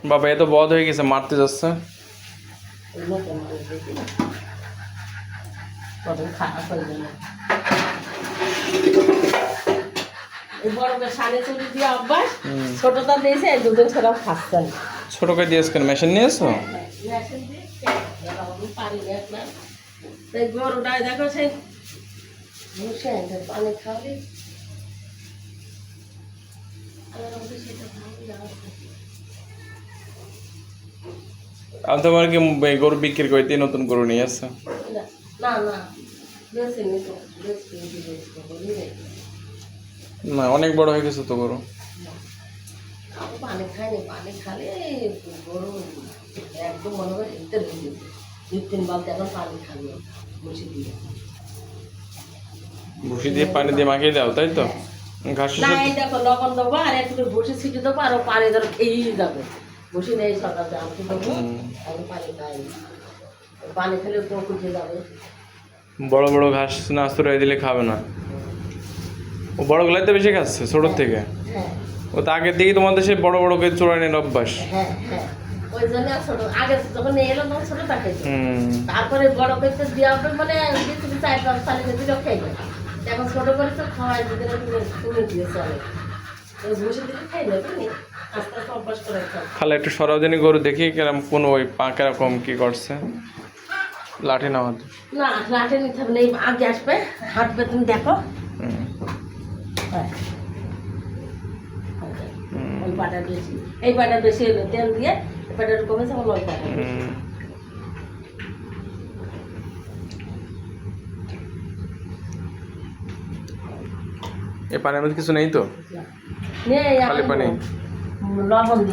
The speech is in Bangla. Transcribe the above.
বাবা এ তো বধ হয়ে গেছে, মারতে যাচ্ছে। ছোটটা দিয়েছে, দুদিন ছাড়াও খাচ্ছেন। ছোটকে দিয়েছ কেন? মেশিন নিয়েছো? গরুটাই দেখো সেই পানি খাওয়াবি। আমি তোমার কি গরু বিক্রি করে দিয়ে নতুন গরু নিয়ে আসছে? না না, না, অনেক বড় হয়ে গেছে তো গরু। পানি খাইনি, পানি খালে গরু একদম মনে হয় হেঁটে হয়ে যেত। 2-3 বালতি এখন পানি খাবে বসে দিয়ে। ভুসি দিয়ে পানি দিয়ে মাখিয়ে দাও, তাই তো? ঘাস না, এই দেখো লবণ দেবো আর একটু বসে ছিটে দেবো, আরো পানি ধরো খেয়েই যাবে। বসে নেই সকাল জানতে দেবো, আমি পানি খাই। পানি খেলে তো কুচে যাবে। বড় বড় ঘাস না আস্তরাই দিলে খাবে না। ও বড়গুলাই তো বেশি খাচ্ছে ছোটোর থেকে। হ্যাঁ ও তো আগের দিকেই তোমাদের সেই বড় বড়কে চোরানের অভ্যাস। হ্যাঁ হ্যাঁ, ওই জন্য ছোট আগে যখন এলো তখন ছোট থাকে। হুম। তারপরে বড় করতে দেওয়া হবে, মানে 4-5 সালে যদি খেয়ে এখন ছোট করে তো খাওয়াই দিতে তুমি দিয়েছো অনেক বসে দিলে খাই নেবে নি, আস্তে আস্তে অভ্যাস করে খাও। খালে একটু সরোজিনী গরু দেখি কেরম কোন ওই পা কেরকম কি করছে। লাঠি না হাতে? না, লাঠি নিতে হবে না, এই আগে আসবে হাঁটবে, তুমি দেখো। হ্যাঁ, ওই পাটা বেশি, এই পাটা বেশি হলো তেল দিয়ে, এই পাটা কমেছে, আমার ওই পাটা বেশি। এই পানির মধ্যে কিছু নেই তো? নেই, খালি পানি? লবণ দিয়ে